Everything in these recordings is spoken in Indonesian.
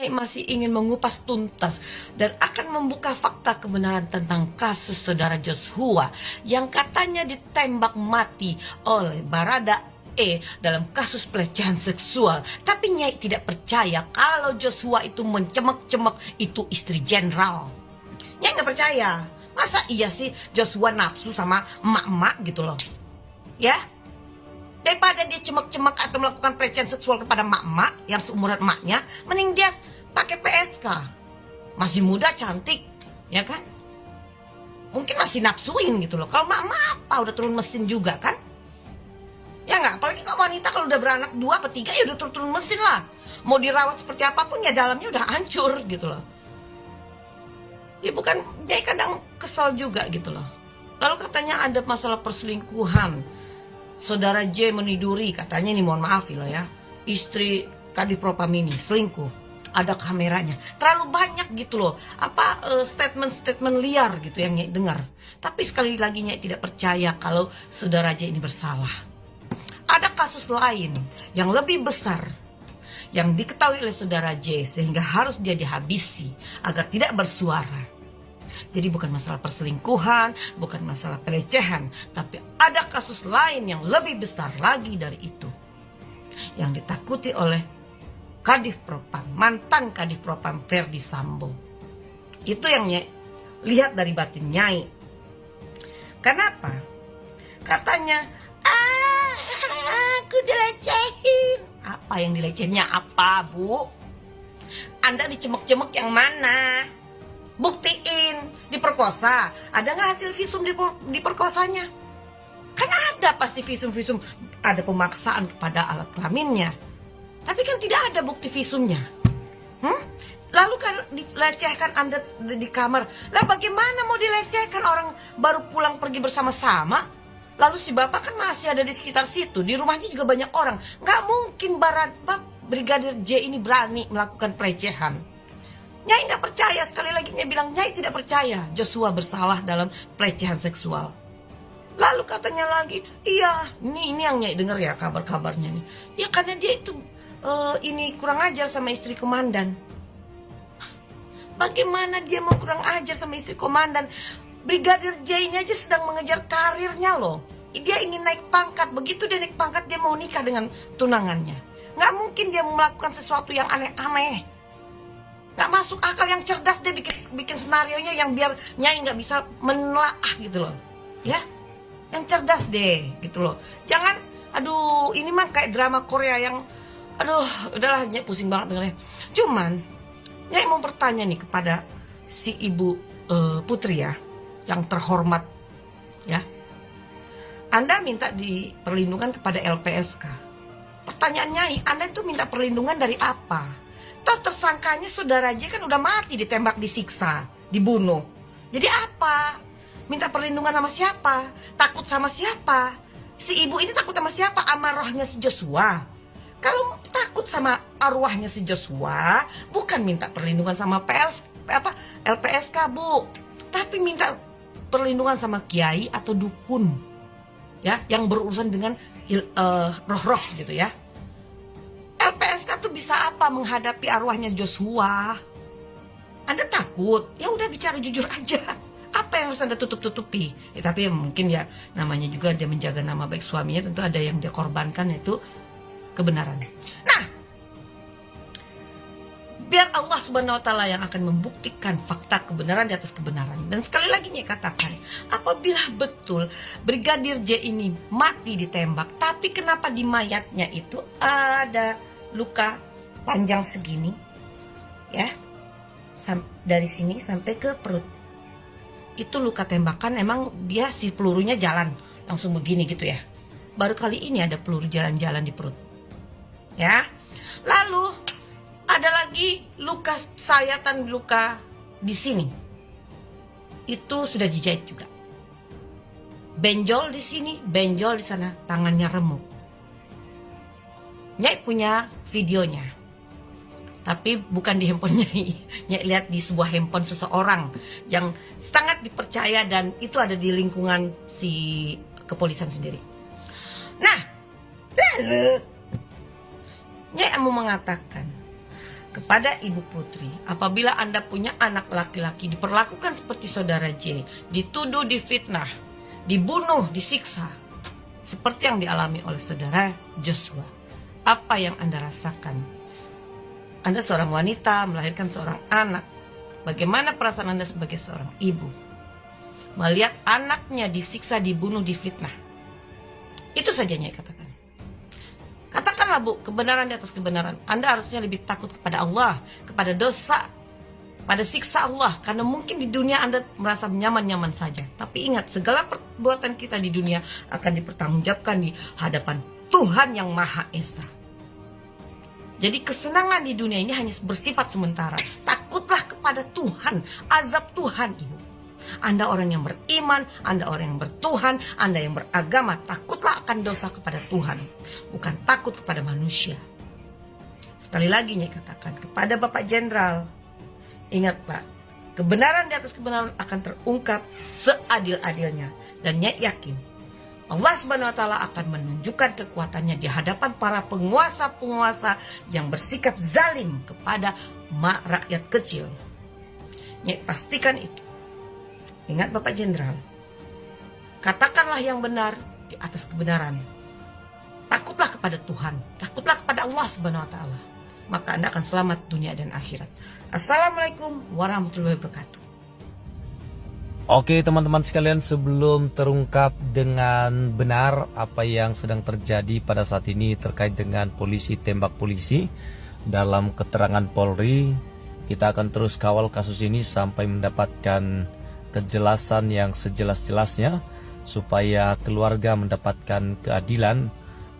masih ingin mengupas tuntas dan akan membuka fakta kebenaran tentang kasus saudara Joshua yang katanya ditembak mati oleh Barada E dalam kasus pelecehan seksual. Tapi Nyai tidak percaya kalau Joshua itu mencemek-cemek itu istri jenderal. Nyai nggak percaya. Masa iya sih Joshua nafsu sama emak-emak gitu loh. Ya, daripada dia cemek-cemek atau melakukan pelecehan seksual kepada emak-emak yang seumuran emaknya, mending dia pakai PSK. Masih muda, cantik, ya kan? Mungkin masih nafsuin gitu loh. Kalau emak-emak apa, udah turun mesin juga kan? Ya nggak? Apalagi kalau wanita kalau udah beranak 2 atau 3 ya udah turun mesin lah. Mau dirawat seperti apapun ya dalamnya udah hancur gitu loh. Ya bukan, jadi kadang kesal juga gitu loh. Lalu katanya ada masalah perselingkuhan. Saudara J meniduri, katanya ini mohon maaf ya, istri Kadif Propam ini selingkuh, ada kameranya. Terlalu banyak gitu loh, statement-statement liar gitu yang Nyai dengar. Tapi sekali lagi Nyai tidak percaya kalau saudara J ini bersalah. Ada kasus lain yang lebih besar yang diketahui oleh saudara J sehingga harus dia dihabisi agar tidak bersuara. Jadi bukan masalah perselingkuhan, bukan masalah pelecehan, tapi ada kasus lain yang lebih besar lagi dari itu. Yang ditakuti oleh Kadif Propam, mantan Kadif Propam Ferdi Sambo. Itu yang Nyai lihat dari batin Nyai. Kenapa? Katanya, aku dilecehin. Apa yang dilecehinnya apa, Bu? Anda dicemek-cemek yang mana? Buktiin, diperkosa. Ada nggak hasil visum diperkosanya? Kan ada pasti visum-visum, ada pemaksaan kepada alat kelaminnya. Tapi kan tidak ada bukti visumnya. Lalu kan dilecehkan Anda di kamar. Lah bagaimana mau dilecehkan, orang baru pulang pergi bersama-sama? Lalu si bapak kan masih ada di sekitar situ. Di rumahnya juga banyak orang. Nggak mungkin Brigadir J ini berani melakukan pelecehan. Nyai nggak percaya, sekali lagi Nyai bilang Nyai tidak percaya Joshua bersalah dalam pelecehan seksual. Lalu katanya lagi, iya, ini yang Nyai dengar ya kabar-kabarnya nih. Ya karena dia itu ini kurang ajar sama istri komandan. Bagaimana dia mau kurang ajar sama istri komandan? Brigadir J ini aja sedang mengejar karirnya loh. Dia ingin naik pangkat, begitu dia naik pangkat dia mau nikah dengan tunangannya. Nggak mungkin dia melakukan sesuatu yang aneh-aneh. Gak masuk akal, yang cerdas dia bikin senarionya yang biar Nyai nggak bisa menelaah gitu loh, ya, yang cerdas deh gitu loh. Jangan, aduh ini mah kayak drama Korea yang, aduh udahlah Nyai pusing banget dengarnya. Cuman Nyai mau bertanya nih kepada si Ibu Putri ya, yang terhormat ya. Anda minta perlindungan kepada LPSK. Pertanyaan Nyai, Anda itu minta perlindungan dari apa? Toh tersangkanya saudara J kan udah mati, ditembak, disiksa, dibunuh. Jadi apa? Minta perlindungan sama siapa? Takut sama siapa? Si ibu ini takut sama siapa? Amarahnya si Joshua. Kalau takut sama arwahnya si Joshua, bukan minta perlindungan sama LPSK, Bu. Tapi minta perlindungan sama kiai atau dukun. Ya, yang berurusan dengan roh-roh gitu ya. LPSK tuh bisa apa menghadapi arwahnya Joshua? Anda takut? Ya udah bicara jujur aja. Apa yang harus Anda tutup-tutupi? Ya, tapi mungkin ya namanya juga dia menjaga nama baik suaminya, tentu ada yang dia korbankan, yaitu kebenaran. Nah, biar Allah Subhanahu wa Ta'ala yang akan membuktikan fakta kebenaran di atas kebenaran. Dan sekali lagi Nyai katakan, apabila betul Brigadir J ini mati ditembak, tapi kenapa di mayatnya itu ada luka panjang segini, ya, dari sini sampai ke perut. Itu luka tembakan, emang dia si pelurunya jalan langsung begini gitu ya. Baru kali ini ada peluru jalan-jalan di perut, ya. Lalu ada lagi luka sayatan, luka di sini. Itu sudah dijahit juga. Benjol di sini, benjol di sana, tangannya remuk. Nyai punya videonya, tapi bukan di handphone Nyai. Nyai lihat di sebuah handphone seseorang yang sangat dipercaya dan itu ada di lingkungan si kepolisian sendiri. Nah, lalu Nyai mau mengatakan, kepada Ibu Putri, apabila Anda punya anak laki-laki diperlakukan seperti saudara J, dituduh, difitnah, dibunuh, disiksa, seperti yang dialami oleh saudara Joshua, apa yang Anda rasakan? Anda seorang wanita melahirkan seorang anak. Bagaimana perasaan Anda sebagai seorang ibu melihat anaknya disiksa, dibunuh, difitnah? Itu saja Nyai katakan. Katakanlah Bu, kebenaran di atas kebenaran. Anda harusnya lebih takut kepada Allah, kepada dosa, pada siksa Allah. Karena mungkin di dunia Anda merasa nyaman-nyaman saja. Tapi ingat, segala perbuatan kita di dunia akan dipertanggungjawabkan di hadapan Tuhan yang Maha Esa. Jadi kesenangan di dunia ini hanya bersifat sementara. Takutlah kepada Tuhan, azab Tuhan Ibu. Anda orang yang beriman, Anda orang yang bertuhan, Anda yang beragama, takutlah akan dosa kepada Tuhan, bukan takut kepada manusia. Sekali lagi Nyai katakan kepada Bapak Jenderal, ingat Pak, kebenaran di atas kebenaran akan terungkap seadil-adilnya. Dan Nyai yakin Allah Subhanahu wa Ta'ala akan menunjukkan kekuatannya di hadapan para penguasa-penguasa yang bersikap zalim kepada rakyat kecil. Nyai pastikan itu. Ingat Bapak Jenderal, katakanlah yang benar di atas kebenaran. Takutlah kepada Tuhan, takutlah kepada Allah Subhanahu wa Ta'ala. Maka Anda akan selamat dunia dan akhirat. Assalamualaikum warahmatullahi wabarakatuh. Oke teman-teman sekalian, sebelum terungkap dengan benar apa yang sedang terjadi pada saat ini terkait dengan polisi tembak polisi, dalam keterangan Polri, kita akan terus kawal kasus ini sampai mendapatkan kejelasan yang sejelas-jelasnya supaya keluarga mendapatkan keadilan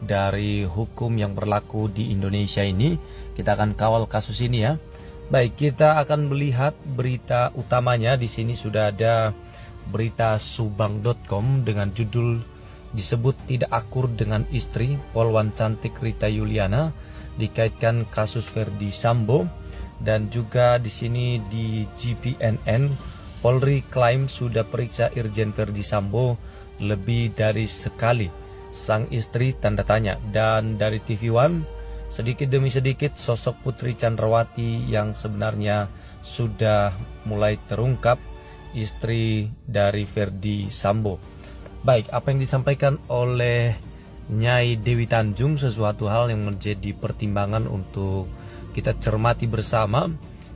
dari hukum yang berlaku di Indonesia ini. Kita akan kawal kasus ini ya. Baik, kita akan melihat berita utamanya. Di sini sudah ada berita subang.com dengan judul disebut tidak akur dengan istri Polwan cantik Rita Yuliana dikaitkan kasus Verdi Sambo, dan juga di sini di GPNN Polri klaim sudah periksa Irjen Verdi Sambo lebih dari sekali. Sang istri tanda tanya. Dan dari TV One, sedikit demi sedikit sosok Putri Chandrawati yang sebenarnya sudah mulai terungkap, istri dari Verdi Sambo. Baik, apa yang disampaikan oleh Nyai Dewi Tanjung sesuatu hal yang menjadi pertimbangan untuk kita cermati bersama,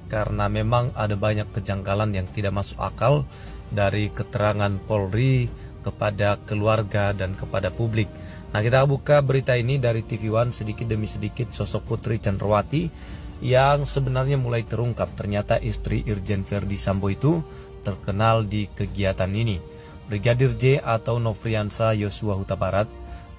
karena memang ada banyak kejanggalan yang tidak masuk akal dari keterangan Polri kepada keluarga dan kepada publik. Nah, kita buka berita ini dari TV One. Sedikit demi sedikit sosok Putri Chandrawati yang sebenarnya mulai terungkap. Ternyata istri Irjen Verdi Sambo itu terkenal di kegiatan ini. Brigadir J atau Nofriansah Yosua Huta Barat,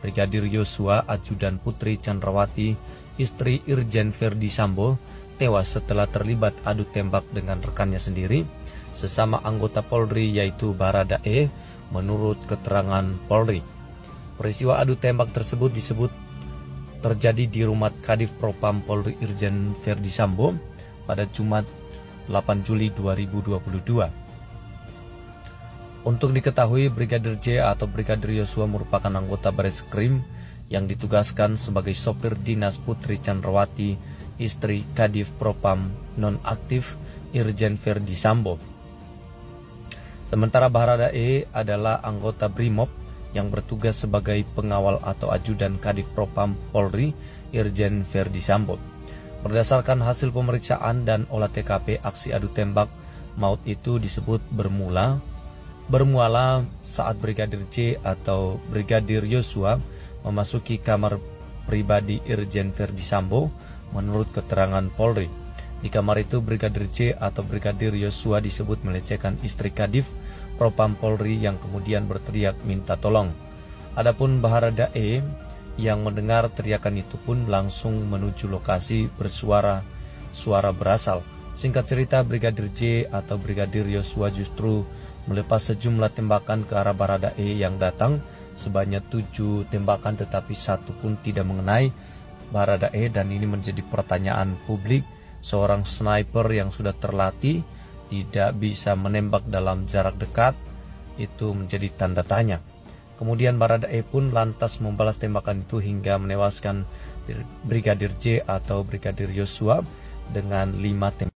Brigadir Yosua ajudan Putri Chandrawati, istri Irjen Verdi Sambo, tewas setelah terlibat adu tembak dengan rekannya sendiri sesama anggota Polri yaitu Baradae, menurut keterangan Polri. Peristiwa adu tembak tersebut disebut terjadi di rumah Kadif Propam Polri Irjen Verdi Sambo pada Jumat 8 Juli 2022. Untuk diketahui, Brigadir J atau Brigadir Yosua merupakan anggota Bareskrim yang ditugaskan sebagai sopir dinas Putri Chandrawati, istri Kadif Propam nonaktif Irjen Verdi Sambo. Sementara Baradae adalah anggota Brimob yang bertugas sebagai pengawal atau ajudan Kadif Propam Polri Irjen Verdi Sambo. Berdasarkan hasil pemeriksaan dan olah TKP aksi adu tembak maut itu disebut bermula saat Brigadir J atau Brigadir Yosua memasuki kamar pribadi Irjen Verdi Sambo. Menurut keterangan Polri, di kamar itu Brigadir J atau Brigadir Yosua disebut melecehkan istri Kadif Propam Polri yang kemudian berteriak minta tolong. Adapun Baradae yang mendengar teriakan itu pun langsung menuju lokasi bersuara berasal. Singkat cerita, Brigadir J atau Brigadir Yosua justru melepas sejumlah tembakan ke arah Baradae yang datang sebanyak 7 tembakan, tetapi satu pun tidak mengenai Baradae, dan ini menjadi pertanyaan publik. Seorang sniper yang sudah terlatih tidak bisa menembak dalam jarak dekat, itu menjadi tanda tanya. Kemudian Baradae pun lantas membalas tembakan itu hingga menewaskan Brigadir J atau Brigadir Yosua dengan 5 tembakan